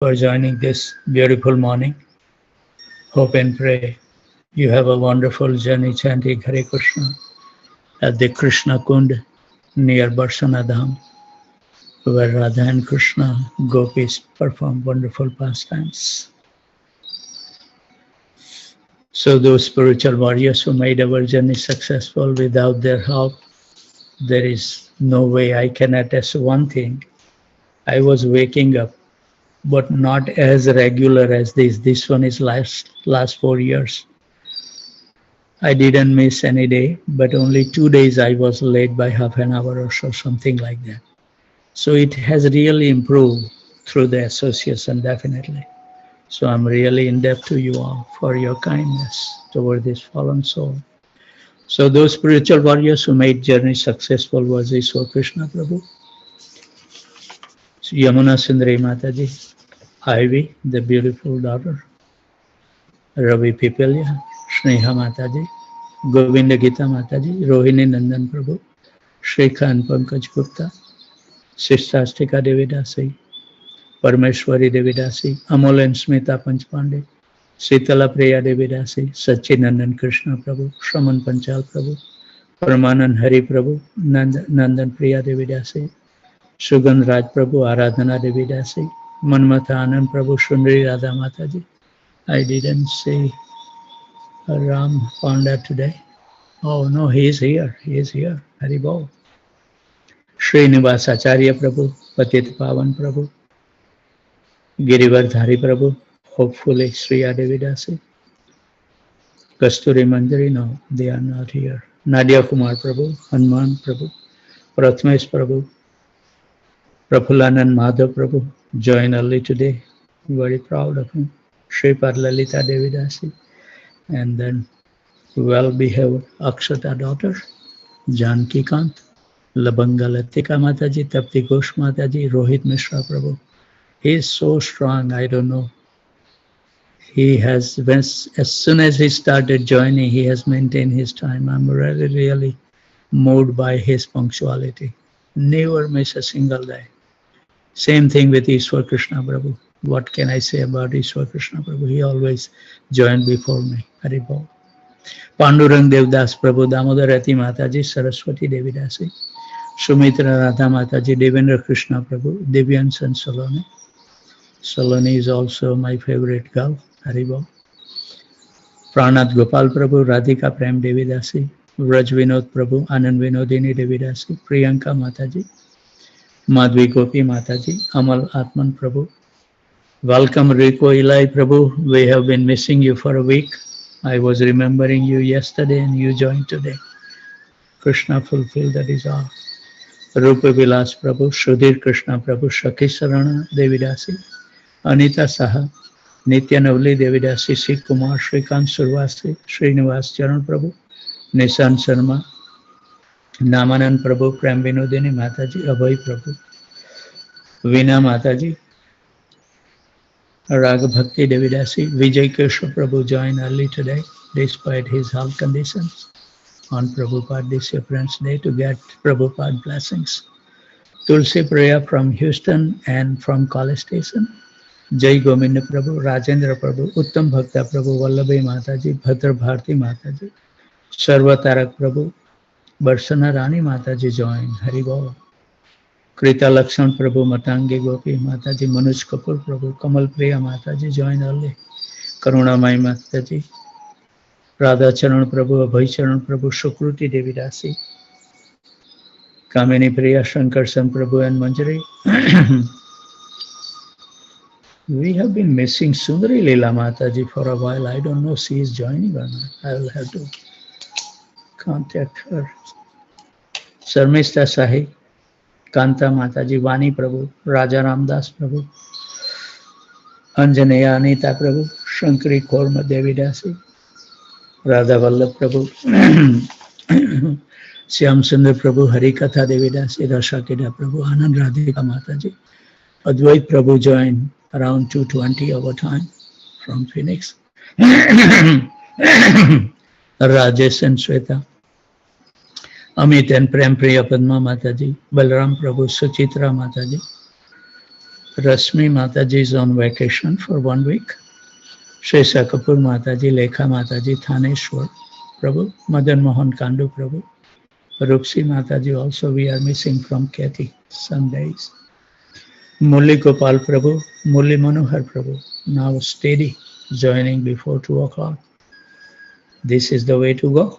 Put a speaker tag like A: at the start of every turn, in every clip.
A: for joining this beautiful morning. Hope and pray you have a wonderful journey chanting Hare Krishna at the Krishna Kund near Barsana Dham, where Radha and Krishna gopis perform wonderful pastimes. So those spiritual warriors who made our journey successful, without their help, there is no way. I can attest one thing. I was waking up, but not as regular as this. This one is last 4 years. I didn't miss any day, but only 2 days I was late by half an hour or so, something like that. So it has really improved through the association, definitely. So I'm really in debt to you all for your kindness toward this fallen soul. So those spiritual warriors who made journey successful was Ishwar Krishna Prabhu, Yamuna Sundari Mataji, Ivy, the beautiful daughter, Ravi Pipilya, Sneha Mataji, Govinda Gita Mataji, Rohini Nandan Prabhu, Shrikant Pankaj Gupta, Sistastika Devidasi, Parmeshwari Devidasi, Amol and Smita Panchpande, Sitala Priya Devidasi, Sachinandan Krishna Prabhu, Shraman Panchal Prabhu, Paramanan Hari Prabhu, Nandan Priya Devidasi, Sugand Raj Prabhu, Aradhana Devidasi, Manmata Anand Prabhu, Shundri Radha Mataji. I didn't see Ram Panda today. Oh no, he is here. He is here. Hari Bol. Srinivas Acharya Prabhu, Patit Pavan Prabhu, Girivardhari Prabhu, hopefully Sri Adevidasi, Kasturi Manjari, no, they are not here. Nadia Kumar Prabhu, Hanuman Prabhu, Pratmesh Prabhu, Prafulanand Madhav Prabhu, joined early today. Very proud of him. Sripad Lalita Devidasi, and then well-behaved Akshata daughter, Janki Kant, Labanga Latika Mataji, Tapti Ghosh Mataji, Rohit Mishra Prabhu. He is so strong, I don't know. He has, as soon as he started joining, he has maintained his time. I'm really moved by his punctuality. Never miss a single day. Same thing with Ishwar Krishna Prabhu. What can I say about Ishwar Krishna Prabhu? He always joined before me. Hari Bol. Pandurang Devdas Prabhu, Damodar Ashtakam Mataji, Saraswati Devidasi, Sumitra Radha Mataji, Devendra Krishna Prabhu, Divyan San Saloni. Saloni is also my favorite girl. Hari Bol. Pranath Gopal Prabhu, Radhika Prem Devidasi, Raj Vinod Prabhu, Anand Vinodini Devidasi, Priyanka Mataji, Madhvi Gopi Mataji, Amal Atman Prabhu. Welcome Rico Eli Prabhu. We have been missing you for a week. I was remembering you yesterday and you joined today. Krishna fulfilled the desire. Rupa Vilas Prabhu, Sudhir Krishna Prabhu, Shakhi Sarana Devidasi, Anita Saha, Nitya Navli Devidasi, Sri Kumar, Srikant Survasi, Srinivas Charan Prabhu, Nishan Sharma, Namanand Prabhu, Prem Vinodini Mataji, Abhay Prabhu, Veena Mataji, Rag Bhakti Devidasi, Vijay Keshwa Prabhu joined early today despite his health conditions on Prabhupada Disappearance Day to get Prabhupada blessings. Tulsi Priya from Houston and from College Station, Jai Govinda Prabhu, Rajendra Prabhu, Uttam Bhakta Prabhu, Vallabhi Mataji, Bhadra Bharti Mataji, Sarva Tarak Prabhu, Barsana Rani Mataji joined. Hari Bol. Krita Lakshman Prabhu, Matangi Gopi Mataji, Manoj Kapoor Prabhu, Kamal Priya Mataji joined early. Karuna Mai Mataji, Radha Charan Prabhu, Abhay Charan Prabhu, Shukruti Devidasi, Kamini Priya, Shankarsan Prabhu and Manjari. We have been missing Sundari Leela Mataji for a while. I don't know if she is joining or not. I will have to contact her. Sarmista Sahi, Kanta Mataji, Vani Prabhu, Raja Ramdas Prabhu, Anjaneya Anita Prabhu, Shankari Korma Devidasi, Radha Vallabh Prabhu, Shyam Sundar Prabhu, Harikatha Devidasi, Rasha Keda Prabhu, Anand Radhika Mataji, Advait Prabhu joined around 2:20 our time from Phoenix. Rajesh and Sweta, Amit and Prem Priya Padma Mataji, Balram Prabhu, Suchitra Mataji, Rasmi Mataji is on vacation for 1 week. Shesha Kapoor Mataji, Lekha Mataji, Thaneshwar Prabhu, Madan Mohan Kandu Prabhu, Rupsi Mataji also we are missing from Kathy some days. Mulli Gopal Prabhu, Mulli Manohar Prabhu, now steady, joining before 2 o'clock. This is the way to go.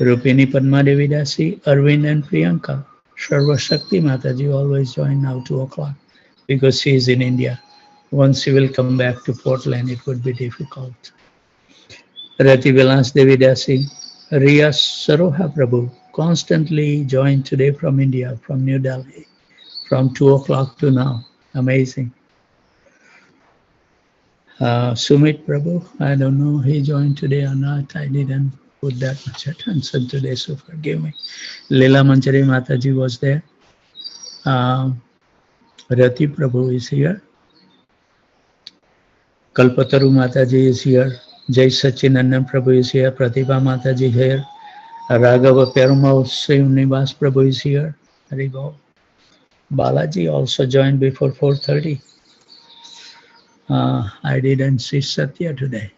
A: Rupini Padma Devi Dasi, Arvind and Priyanka. Sarva Shakti Mataji always join now 2 o'clock because she is in India. Once she will come back to Portland, it would be difficult. Rati Vilas Devi Dasi, Riya Saroha Prabhu, constantly joined today from India, from New Delhi, from 2 o'clock to now. Amazing. Sumit Prabhu, I don't know he joined today or not. I didn't put that much attention today, so forgive me. Leela Manchari Mataji was there. Rati Prabhu is here. Kalpataru Mataji is here. Jai Sachinandan Prabhu is here. Pratibha Mataji here. Raghava Perumal Srinivas Prabhu is here. Haribol. Balaji also joined before 4:30. I didn't see Satya today.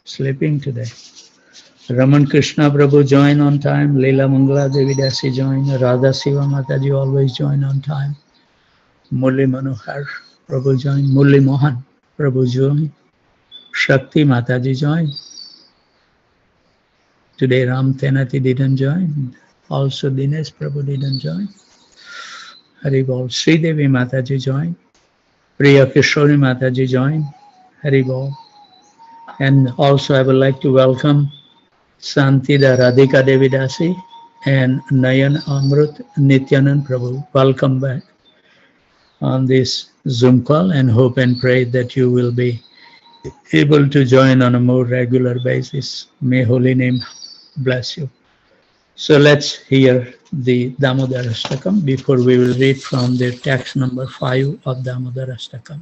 A: Sleeping today. Raman Krishna Prabhu joined on time. Leela Mangala Devi Dasi joined. Radha Siva Mataji always joined on time. Mulli Manohar Prabhu joined. Mulli Mohan Prabhu joined. Shakti Mataji joined. Today Ram Tenati didn't join. Also Dinesh Prabhu didn't join. Haribol. Sri Devi Mataji joined. Priya Kishori Mataji joined. Haribol. And also I would like to welcome Santida Radhika Devi Dasi and Nayan Amrut Nityanand Prabhu. Welcome back on this Zoom call, and hope and pray that you will be able to join on a more regular basis. May Holy Name bless you. So let's hear the Damodar Ashtakam before we will read from the text number 5 of Damodar Ashtakam.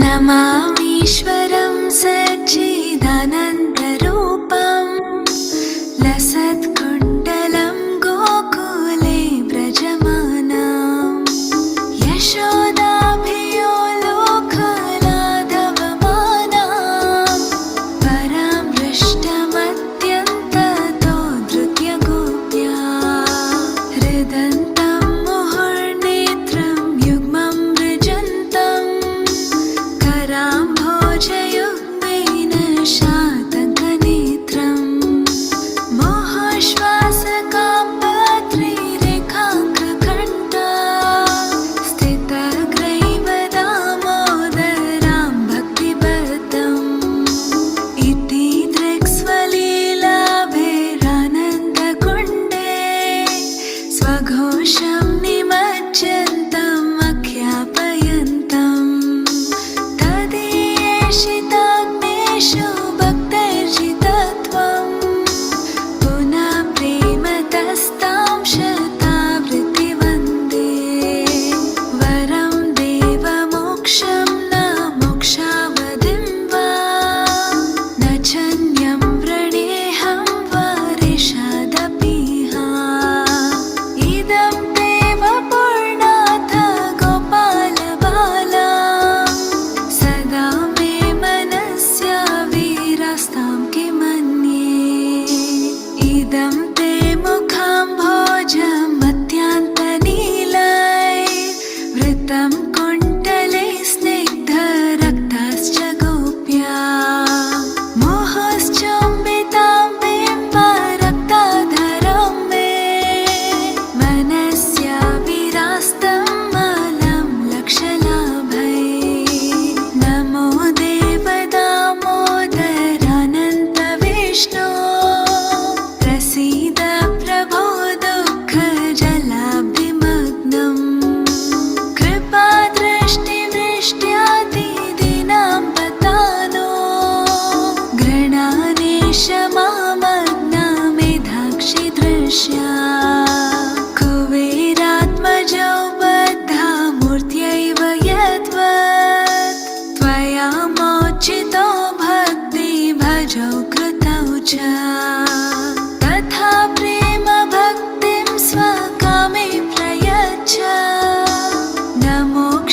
B: Namamishwaram Sachidanandarupam Lasatkundalam Gokule Brajamanam Yashodabhiyo Lokhaladavamanam Param Vrishtamatyantato Dhrutya Gopya Hridantam Muhurnetram Yugmam Vrijantam Karambhojayugmena Shatankanetram Mohashva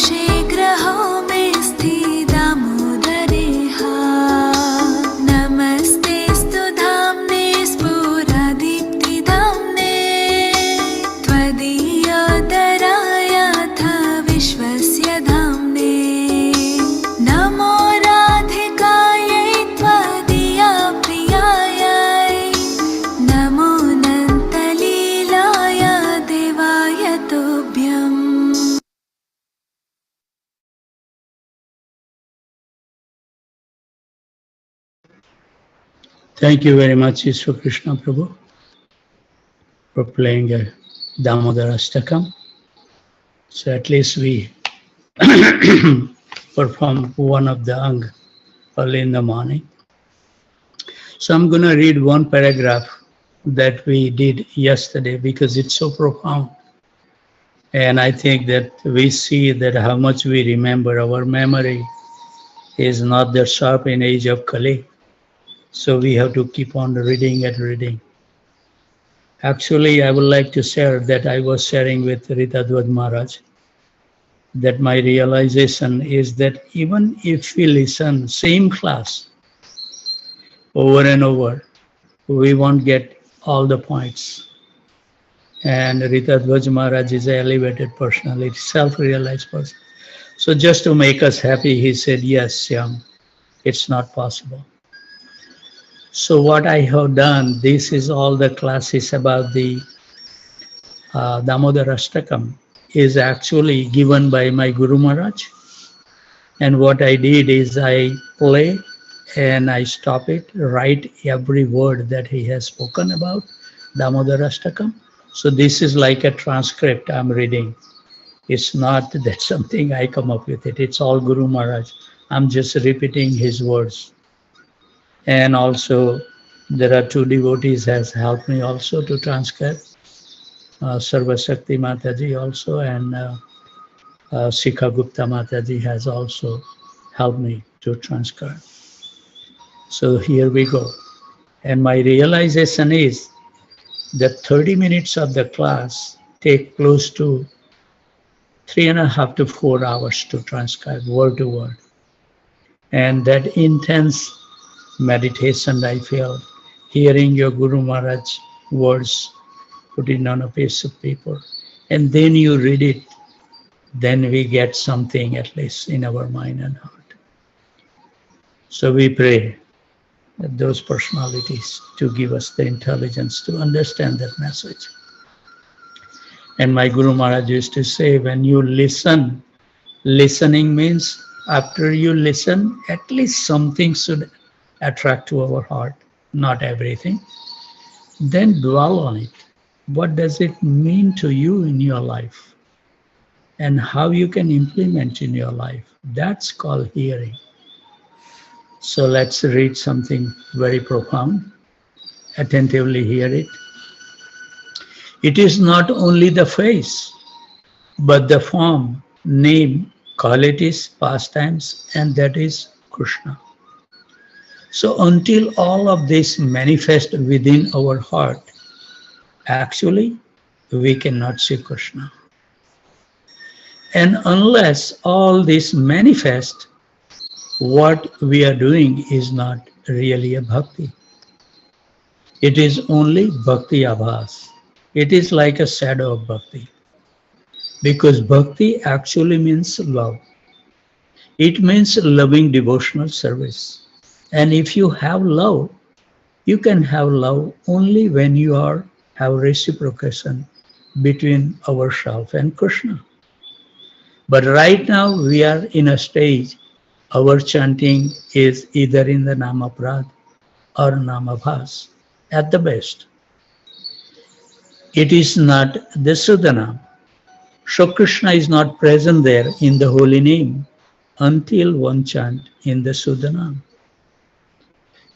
B: ग्रहो मे दामोदरेहा नमस्तेऽस्तु धाम्ने स्फुरदीप्तिधाम्ने त्वदीयोदरायाथ विश्वस्य धाम्ने नमो राधिकायै त्वदीया प्रियायै नमो नन्तलीलाय देवाय तुभ्यम्.
A: Thank you very much, Ishwar Krishna Prabhu, for playing a Damodar Ashtakam. So at least we perform one of the ang early in the morning. So I'm going to read one paragraph that we did yesterday because it's so profound. And I think that we see that how much we remember. Our memory is not that sharp in age of Kali. So we have to keep on reading and reading. Actually, I would like to share that I was sharing with Rita Dwaj Maharaj that my realization is that even if we listen same class over and over, we won't get all the points. And Rita Dwaj Maharaj is an elevated personality, self-realized person. So just to make us happy, he said, yes, Syam, it's not possible. So what I have done, this is all the classes about the Damodar Ashtakam is actually given by my Guru Maharaj. And what I did is I play and I stop it, write every word that he has spoken about Damodar Ashtakam. So this is like a transcript I'm reading. It's not that something I come up with it. It's all Guru Maharaj. I'm just repeating his words. And also, there are two devotees has helped me also to transcribe. Sarva Shakti Mataji also, and Sikha Gupta Mataji has also helped me to transcribe. So here we go. And my realization is that 30 minutes of the class take close to 3.5 to 4 hours to transcribe word to word. And that intense meditation I feel, hearing your Guru Maharaj words, put it on a piece of paper, and then you read it, then we get something at least in our mind and heart. So we pray that those personalities to give us the intelligence to understand that message. And my Guru Maharaj used to say, when you listen, listening means after you listen, at least something should attract to our heart, not everything. Then dwell on it. What does it mean to you in your life? And how you can implement in your life. That's called hearing. So let's read something very profound. Attentively hear it. It is not only the face, but the form, name, qualities, pastimes, and that is Krishna. So until all of this manifest within our heart, actually, we cannot see Krishna. And unless all this manifest, what we are doing is not really a bhakti. It is only bhakti abhas. It is like a shadow of bhakti. Because bhakti actually means love. It means loving devotional service. And if you have love, you can have love only when you have reciprocation between ourselves and Krishna. But right now we are in a stage, our chanting is either in the Namaprad or Namabhas at the best. It is not the Sudhanam. So Krishna is not present there in the holy name until one chant in the Sudhanam.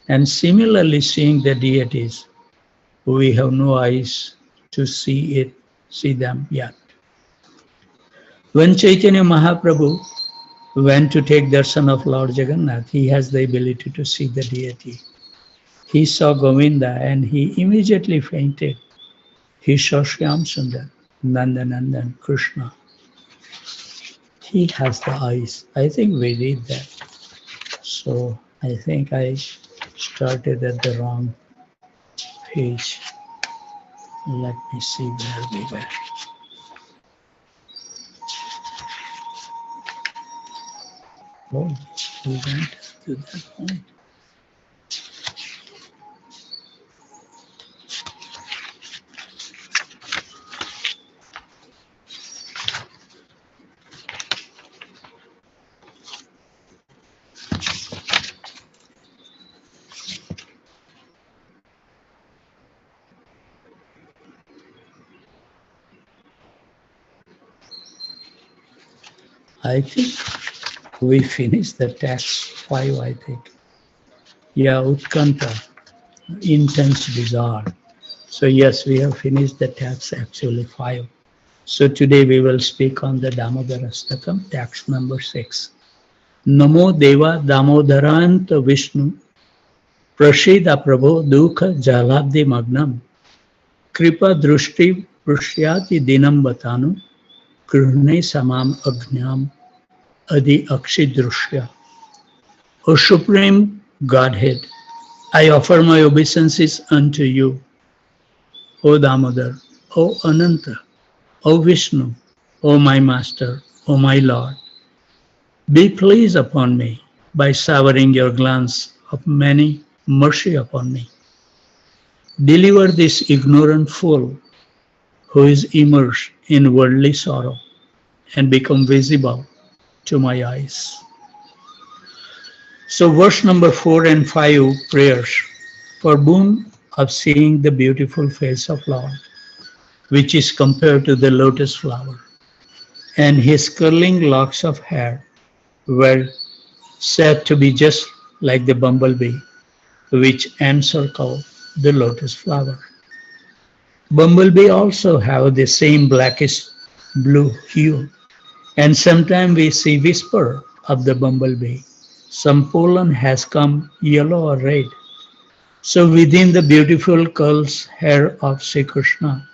A: And similarly, seeing the deities, we have no eyes to see them yet. When Chaitanya Mahaprabhu went to take darshan of Lord Jagannath, he has the ability to see the deity. He saw Govinda and he immediately fainted. He saw Shyam Sundar, Nandanandan, Krishna. He has the eyes. I think we read that. So I think I started at the wrong page. Let me see where we were. Oh, we went to that point. I think we finished the text 5, I think. Yeah, Utkanta, intense desire. So yes, we have finished the text actually 5. So today we will speak on the Damodar Ashtakam, text number 6. Namo Deva Damodaranta Vishnu Prashida Prabho Dukha Jalabdi Magnam Kripa Drushti Prashyati Dinam Batanu Krihne Samam Agnyam Adi Akshidrushya. O Supreme Godhead, I offer my obeisances unto you, O Damodar, O Ananta, O Vishnu, O my Master, O my Lord. Be pleased upon me by showering your glance of many mercy upon me. Deliver this ignorant fool who is immersed in worldly sorrow and become visible to my eyes. So verse number 4 and 5 prayers for boon of seeing the beautiful face of Lord, which is compared to the lotus flower, and his curling locks of hair were said to be just like the bumblebee, which encircle the lotus flower. Bumblebee also have the same blackish blue hue, and sometimes we see whisper of the bumblebee. Some pollen has come yellow or red. So within the beautiful curls hair of Sri Krishna,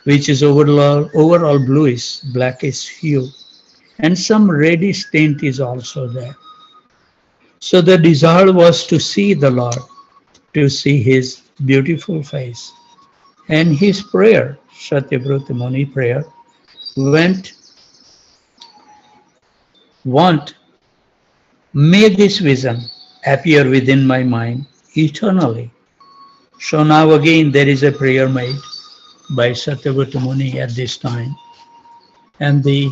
A: which is overall bluish, blackish hue, and some reddish tint is also there. So the desire was to see the Lord, to see his beautiful face. And his prayer, Satyavrata Muni prayer, may this vision appear within my mind eternally. So now again there is a prayer made by Satyavrata Muni at this time. And the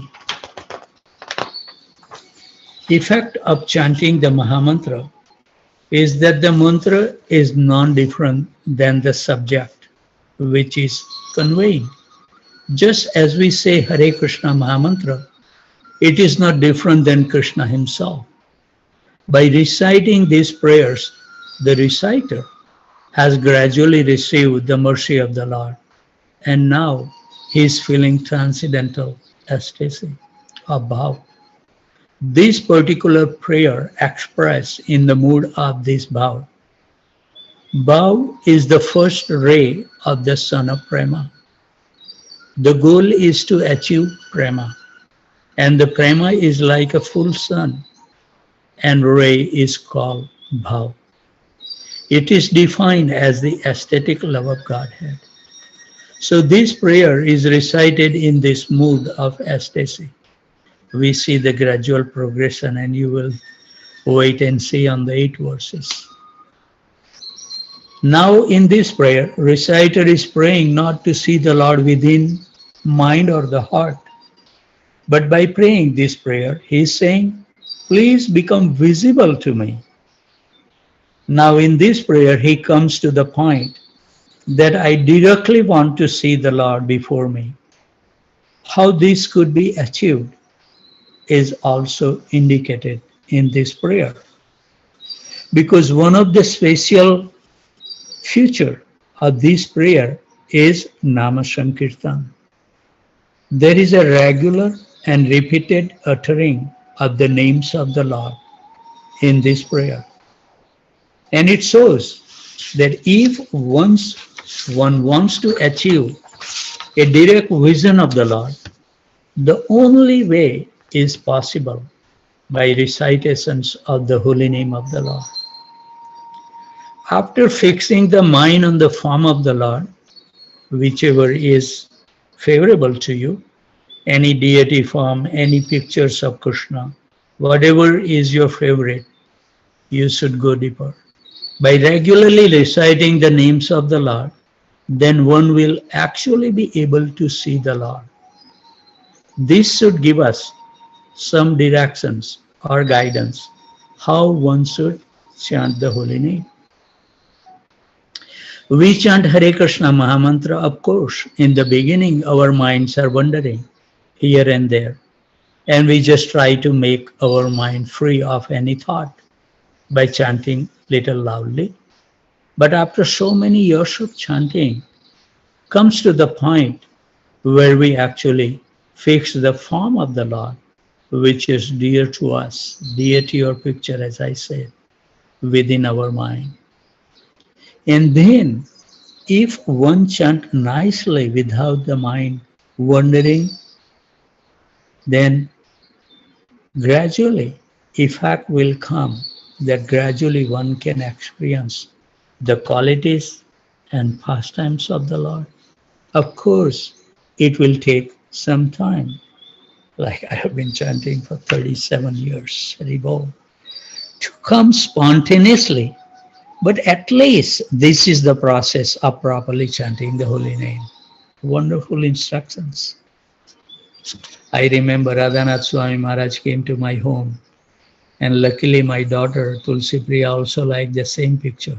A: effect of chanting the Mahamantra is that the mantra is non-different than the subject which is conveying. Just as we say Hare Krishna Mahamantra, it is not different than Krishna himself. By reciting these prayers, the reciter has gradually received the mercy of the Lord, and now he is feeling transcendental ecstasy of bhav. This particular prayer expressed in the mood of this bhav. Bhav is the first ray of the sun of prema. The goal is to achieve prema, and the prema is like a full sun, and ray is called bhav. It is defined as the aesthetic love of Godhead. So this prayer is recited in this mood of ecstasy. We see the gradual progression, and you will wait and see on the 8 verses. Now in this prayer, reciter is praying not to see the Lord within mind or the heart, but by praying this prayer, he is saying, please become visible to me. Now in this prayer, he comes to the point that I directly want to see the Lord before me. How this could be achieved is also indicated in this prayer. Because one of the special feature of this prayer is Nama Sankirtan. There is a regular and repeated uttering of the names of the Lord in this prayer. And it shows that if one wants to achieve a direct vision of the Lord, the only way is possible by recitations of the holy name of the Lord. After fixing the mind on the form of the Lord, whichever is favorable to you, any deity form, any pictures of Krishna, whatever is your favorite, you should go deeper. By regularly reciting the names of the Lord, then one will actually be able to see the Lord. This should give us some directions or guidance how one should chant the holy name. We chant Hare Krishna Mahamantra, of course. In the beginning, our minds are wandering here and there, and we just try to make our mind free of any thought by chanting little loudly. But after so many years of chanting, comes to the point where we actually fix the form of the Lord, which is dear to us, deity or picture, as I said, within our mind. And then, if one chant nicely without the mind wandering, then gradually effect will come that gradually one can experience the qualities and pastimes of the Lord. Of course, it will take some time. Like I have been chanting for 37 years, Haribol, to come spontaneously. But at least this is the process of properly chanting the holy name. Wonderful instructions. I remember Radhanath Swami Maharaj came to my home, and luckily my daughter Tulsi Priya also liked the same picture.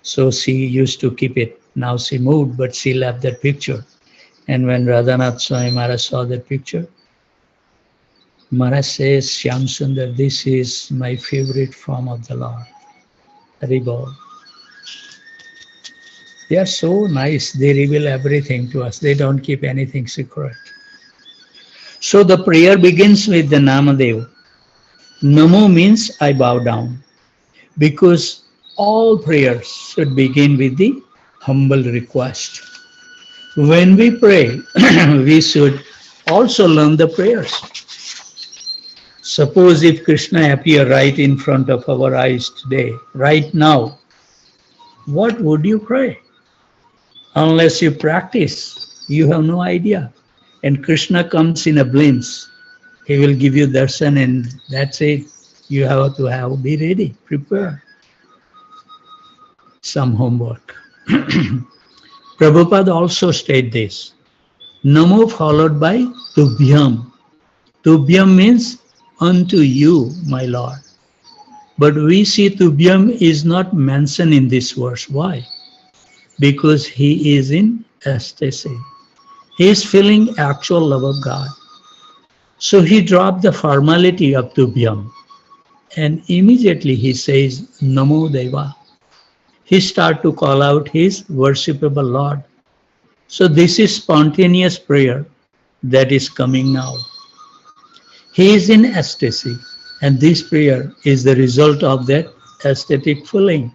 A: So she used to keep it. Now she moved, but she left that picture. And when Radhanath Swami Maharaj saw that picture, Maharaj says, Shyam Sundar, this is my favorite form of the Lord. Haribol. They are so nice. They reveal everything to us. They don't keep anything secret. So the prayer begins with the Namadev. Namo means I bow down, because all prayers should begin with the humble request. When we pray, we should also learn the prayers. Suppose if Krishna appear right in front of our eyes today, right now, what would you pray? Unless you practice, you have no idea. And Krishna comes in a glimpse. He will give you darshan, and that's it. You have to be ready, prepare. Some homework. Prabhupada also stated this. Namo followed by Tubhyam. Tubhyam means unto you, my Lord. But we see Tubhyam is not mentioned in this verse. Why? Because he is in ecstasy. He is feeling actual love of God. So he dropped the formality of Tubhyam, and immediately he says, Namo Deva. He starts to call out his worshipable Lord. So this is spontaneous prayer that is coming now. He is in ecstasy, and this prayer is the result of that ecstatic feeling.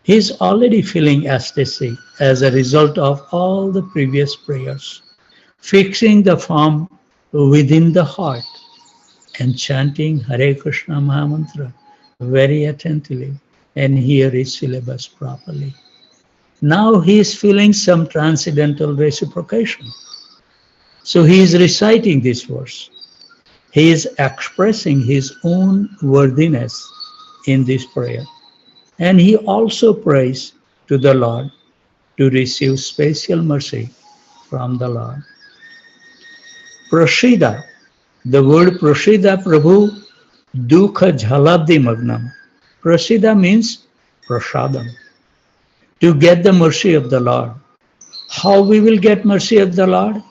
A: He is already feeling ecstasy as a result of all the previous prayers, fixing the form within the heart and chanting Hare Krishna Mahamantra very attentively and hear his syllabus properly. Now he is feeling some transcendental reciprocation. So he is reciting this verse. He is expressing his own worthiness in this prayer. And he also prays to the Lord to receive special mercy from the Lord. Prashida, the word Prashida Prabhu Dukha Jhalabdi Magnam. Prashida means prasadam. To get the mercy of the Lord. How we will get mercy of the Lord?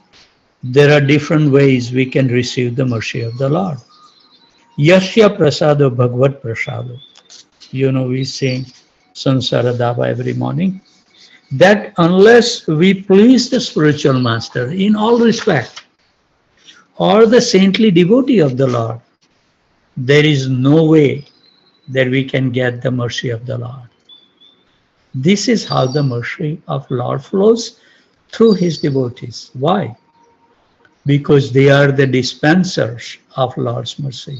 A: There are different ways we can receive the mercy of the Lord. Yashya prasado bhagavad prasado. You know, we sing Sansara Dava every morning. That unless we please the spiritual master in all respect, or the saintly devotee of the Lord, there is no way that we can get the mercy of the Lord. This is how the mercy of Lord flows through his devotees. Why? because they are the dispensers of Lord's mercy.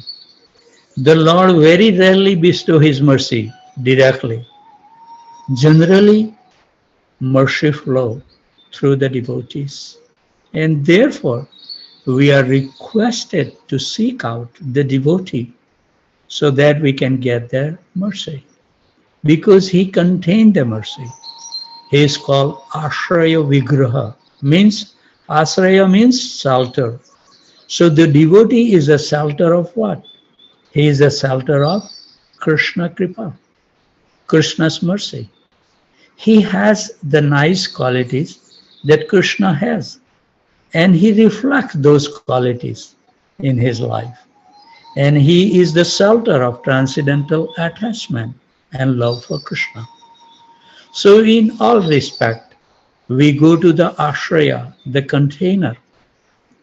A: The Lord very rarely bestows His mercy directly. Generally, mercy flows through the devotees. And therefore, we are requested to seek out the devotee so that we can get their mercy. Because he contained the mercy. He is called Ashraya Vigraha. Ashraya means shelter. So the devotee is a shelter of what? He is a shelter of Krishna Kripa, Krishna's mercy. He has the nice qualities that Krishna has, and he reflects those qualities in his life. And he is the shelter of transcendental attachment and love for Krishna. So in all respect, we go to the ashraya, the container,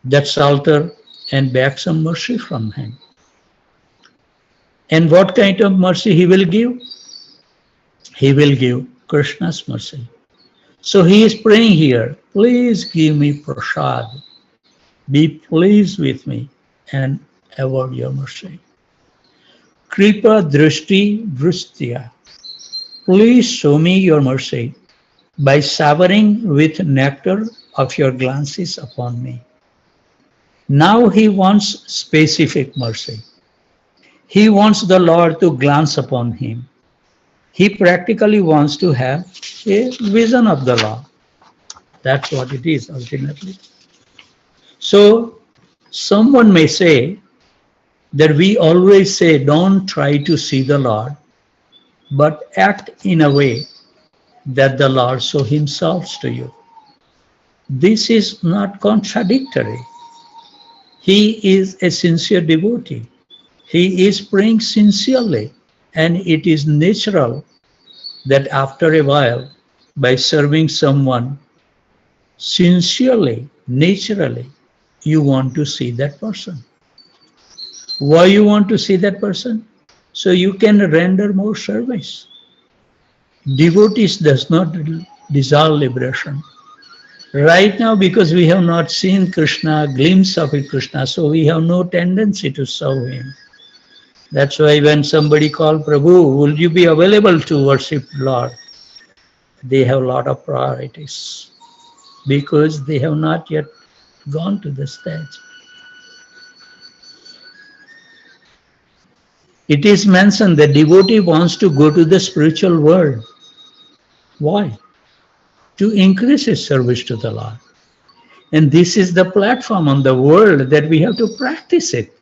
A: that shelter, and beg some mercy from him. And what kind of mercy he will give? He will give Krishna's mercy. So he is praying here, please give me prasad. Be pleased with me and award your mercy. Kripa drishti vristya. Please show me your mercy by showering with nectar of your glances upon me. Now he wants specific mercy. He wants the Lord to glance upon him. He practically wants to have a vision of the Lord. That's what it is ultimately. So someone may say that we always say, don't try to see the Lord, but act in a way that the Lord show himself to you. This is not contradictory. He is a sincere devotee. He is praying sincerely, and it is natural that after a while, by serving someone sincerely, naturally, you want to see that person. Why you want to see that person? So you can render more service. Devotees does not desire liberation. Right now, because we have not seen Krishna, glimpse of Krishna, so we have no tendency to serve him. That's why when somebody called Prabhu, will you be available to worship Lord? They have a lot of priorities because they have not yet gone to the stage. It is mentioned that devotee wants to go to the spiritual world. Why? To increase his service to the Lord. And this is the platform on the world that we have to practice it.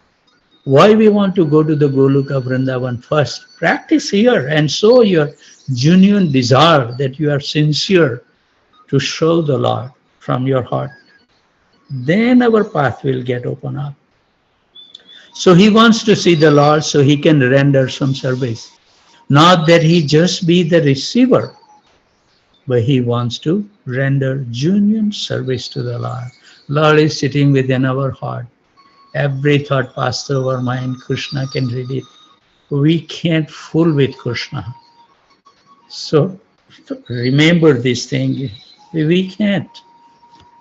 A: Why we want to go to the Goloka Vrindavan first? Practice here and show your genuine desire that you are sincere to show the Lord from your heart. Then our path will get open up. So he wants to see the Lord so he can render some service. Not that he just be the receiver, but he wants to render genuine service to the Lord. Lord is sitting within our heart. Every thought passed through our mind, Krishna can read it. We can't fool with Krishna. So remember this thing. We can't.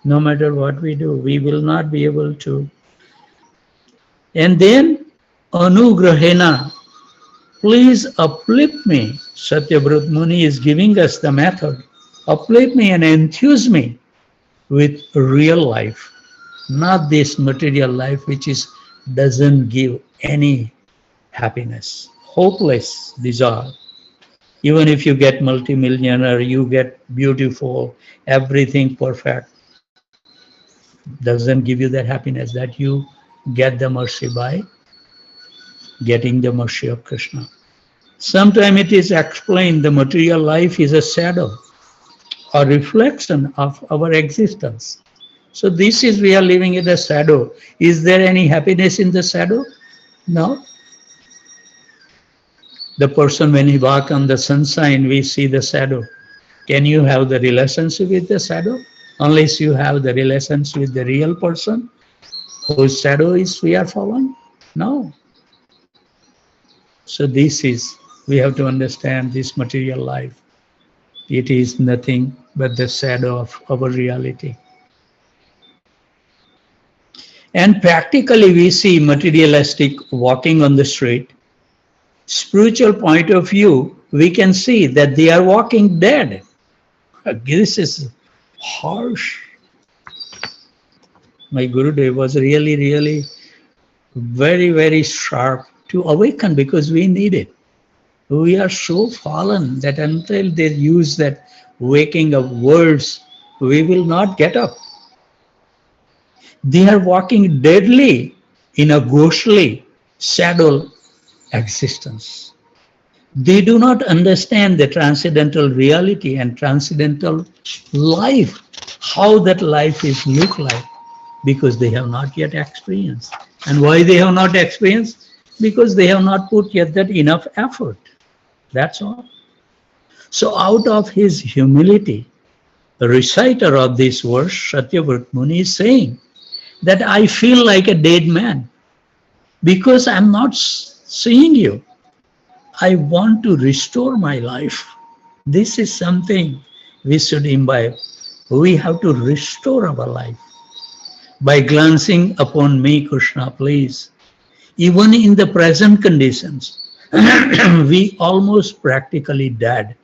A: No matter what we do, we will not be able to. And then, Anugrahena, please uplift me. Satyavrata Muni is giving us the method. Uplift me and enthuse me with real life. Not this material life which doesn't give any happiness. Hopeless desire. Even if you get multimillionaire, you get beautiful, everything perfect, doesn't give you that happiness that you get the mercy by getting the mercy of Krishna. Sometimes it is explained the material life is a shadow or reflection of our existence. So this is, we are living in the shadow. Is there any happiness in the shadow? No. The person, when he walks on the sunshine, we see the shadow. Can you have the relationship with the shadow? Unless you have the relationship with the real person whose shadow is we are following? No. So this is, we have to understand this material life. It is nothing but the shadow of our reality. And practically we see materialistic walking on the street. Spiritual point of view, we can see that they are walking dead. This is harsh. My Gurudev was really very sharp to awaken, because we need it. We are so fallen that until they use that waking up words, we will not get up. They are walking deadly in a ghostly shadow existence. They do not understand the transcendental reality and transcendental life, how that life is look like, because they have not yet experienced. And why they have not experienced? Because they have not put yet that enough effort. That's all. So out of his humility, the reciter of this verse, Satyavrat Muni, is saying that I feel like a dead man because I'm not seeing you. I want to restore my life. This is something we should imbibe. We have to restore our life. By glancing upon me, Krishna, please. Even in the present conditions, we almost practically dead.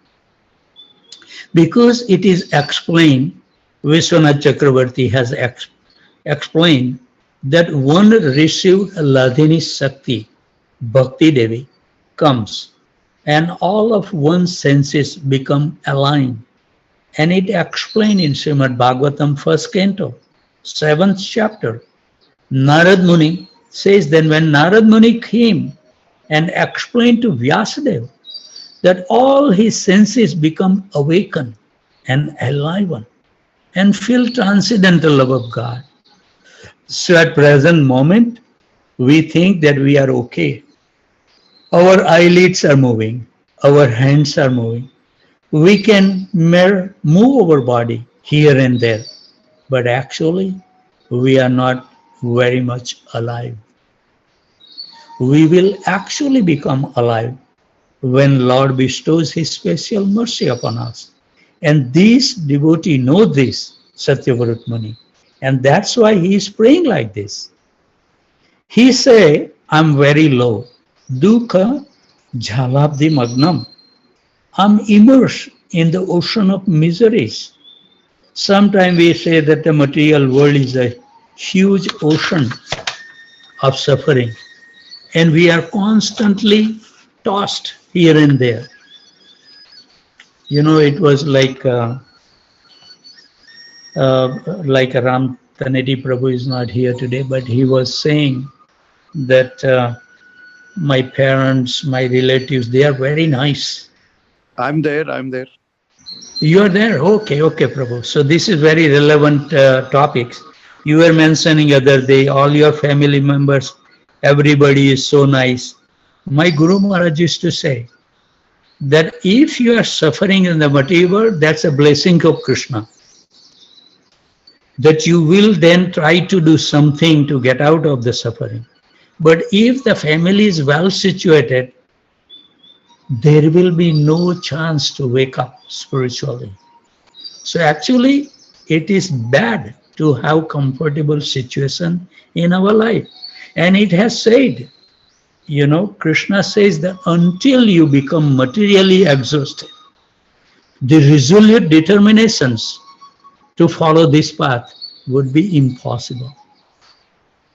A: Because it is explained, Vishwanath Chakravarti has explained that one received Ladhini Shakti, Bhakti Devi, comes and all of one's senses become aligned. And it explained in Srimad Bhagavatam, first canto, 7th chapter. Narad Muni says, then when Narad Muni came and explained to Vyasadeva that all his senses become awakened and enlivened and feel transcendental love of God. So at present moment, we think that we are okay. Our eyelids are moving, our hands are moving. We can move our body here and there, but actually we are not very much alive. We will actually become alive when Lord bestows his special mercy upon us. And this devotee knows this, Satyavrat Muni. And that's why he is praying like this. He say, I'm very low. Dukkha jhalabdi magnam. I'm immersed in the ocean of miseries. Sometimes we say that the material world is a huge ocean of suffering. And we are constantly tossed here and there. You know, it was like Ram Taneti Prabhu is not here today, but he was saying that my parents, my relatives, they are very nice.
C: I'm there.
A: You are there? Okay, Prabhu. So this is very relevant topics. You were mentioning other day, all your family members, everybody is so nice. My Guru Maharaj used to say that if you are suffering in the material world, that's a blessing of Krishna. That you will then try to do something to get out of the suffering. But if the family is well situated, there will be no chance to wake up spiritually. So actually, it is bad to have comfortable situation in our life. And it has said, you know, Krishna says that until you become materially exhausted, the resolute determinations to follow this path would be impossible.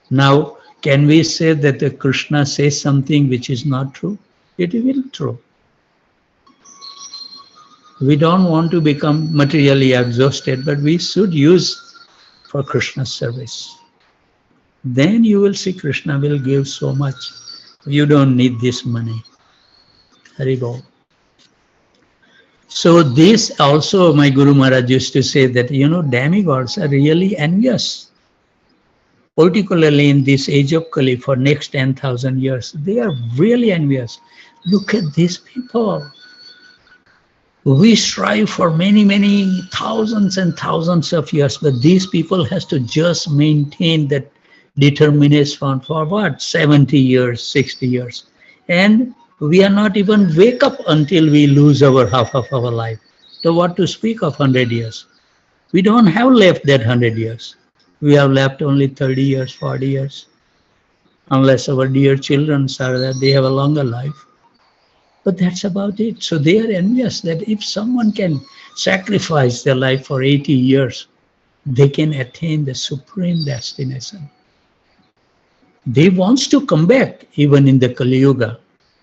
A: Now, can we say that the Krishna says something which is not true? It will be true. We don't want to become materially exhausted, but we should use for Krishna's service. Then you will see Krishna will give so much. You don't need this money. Hari Bol. So this also my Guru Maharaj used to say that, you know, demigods are really envious. Particularly in this age of Kali for next 10,000 years. They are really envious. Look at these people. We strive for many thousands and thousands of years, but these people has to just maintain that determination for what? 70 years, 60 years. And we are not even wake up until we lose our half of our life. So what to speak of 100 years? We don't have left that 100 years. We have left only 30 years, 40 years, unless our dear children are there, they have a longer life. But that's about it. So they are envious that if someone can sacrifice their life for 80 years, they can attain the supreme destination. They wants to come back even in the Kali Yuga.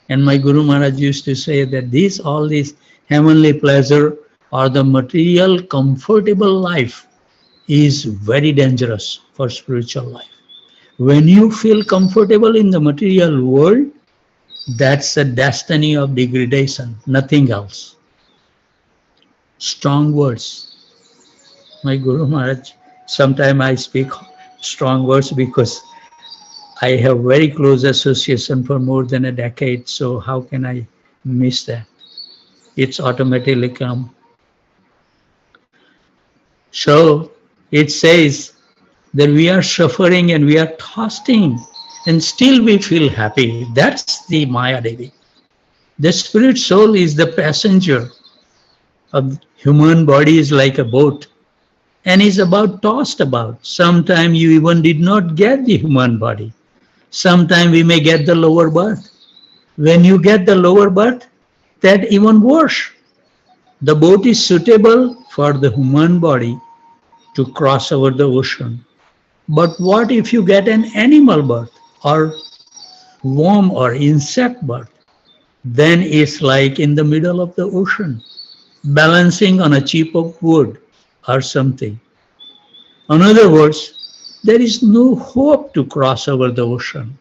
A: And my Guru Maharaj used to say that all these heavenly pleasure or the material comfortable life is very dangerous for spiritual life. When you feel comfortable in the material world, that's a destiny of degradation, nothing else. Strong words. My Guru Maharaj, sometimes I speak strong words because I have very close association for more than a decade, so how can I miss that? It's automatically come. So it says that we are suffering and we are tossing and still we feel happy. That's the Maya Devi. The spirit soul is the passenger of human body is like a boat and is about tossed about. Sometimes you even did not get the human body. Sometimes we may get the lower berth. When you get the lower berth, that even worse. The boat is suitable for the human body to cross over the ocean. But what if you get an animal birth or worm or insect birth? Then it's like in the middle of the ocean, balancing on a chip of wood or something. In other words, there is no hope to cross over the ocean.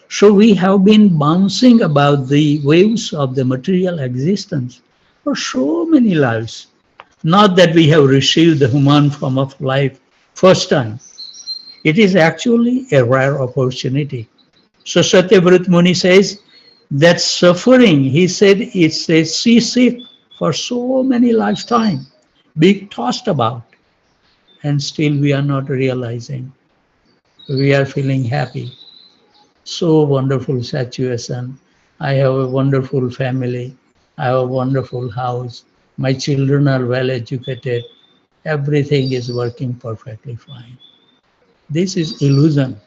A: So we have been bouncing about the waves of the material existence for so many lives. Not that we have received the human form of life first time. It is actually a rare opportunity. So Satyavrat Muni says that suffering, he said, it's a seasick for so many lifetimes, being tossed about, and still we are not realizing. We are feeling happy. So wonderful situation. I have a wonderful family. I have a wonderful house. My children are well educated. Everything is working perfectly fine. This is illusion.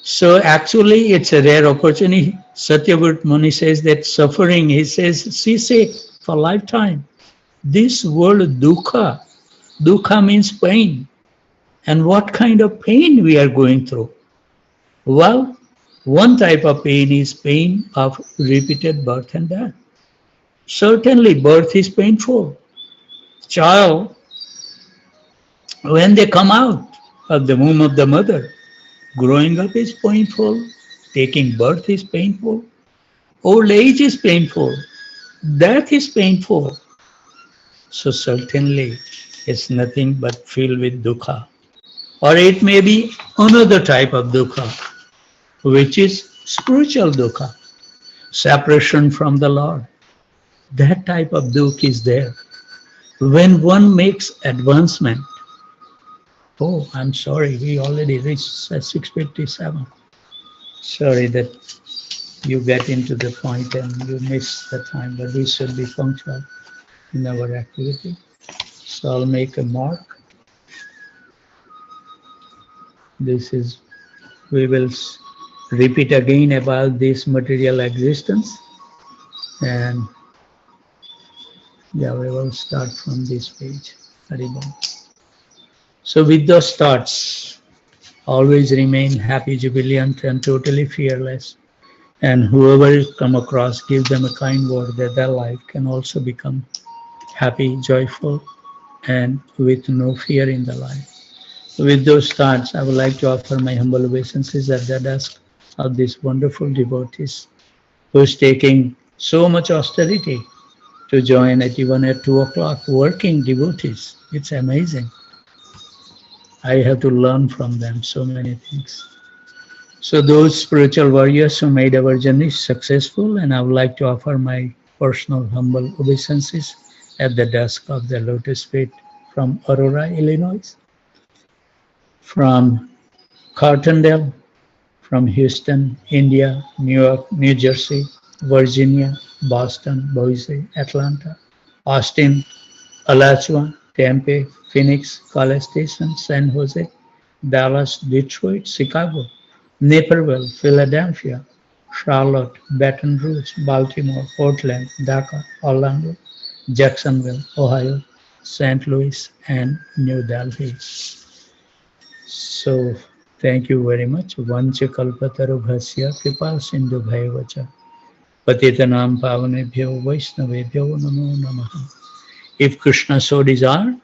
A: So actually it's a rare opportunity. Satyavrat Muni says that suffering, he says, seasick for lifetime. This word dukkha, dukkha means pain. And what kind of pain we are going through? Well, one type of pain is pain of repeated birth and death. Certainly birth is painful. Child, when they come out of the womb of the mother, growing up is painful, taking birth is painful, old age is painful, death is painful. So certainly it's nothing but filled with dukkha. Or it may be another type of dukkha, which is spiritual dukkha, separation from the Lord. That type of dukkha is there. When one makes advancement, oh, I'm sorry, we already reached 6:57. Sorry that you get into the point and you miss the time, but we should be punctual in our activity. So I'll make a mark. This is, we will repeat again about this material existence, and yeah, we will start from this page. Haribol. So with those thoughts, always remain happy, jubilant, and totally fearless. And whoever you come across, give them a kind word that their life can also become happy, joyful, and with no fear in the life. With those thoughts, I would like to offer my humble obeisances at the desk of these wonderful devotees who is taking so much austerity to join at even at 2 o'clock, working devotees. It's amazing. I have to learn from them so many things. So those spiritual warriors who made our journey successful, and I would like to offer my personal humble obeisances at the desk of the Lotus Feet from Aurora, Illinois, from Cartondale, from Houston, India, New York, New Jersey, Virginia, Boston, Boise, Atlanta, Austin, Alachua, Tempe, Phoenix, College Station, San Jose, Dallas, Detroit, Chicago, Naperville, Philadelphia, Charlotte, Baton Rouge, Baltimore, Portland, Dhaka, Orlando, Jacksonville, Ohio, St. Louis, and New Delhi. So, thank you very much. Vancha kalpatarubhasya kripa sindhu bhaivacha. Patitanam pavanebhyo vaishnavebhyo namo namaha. If Krishna so desire,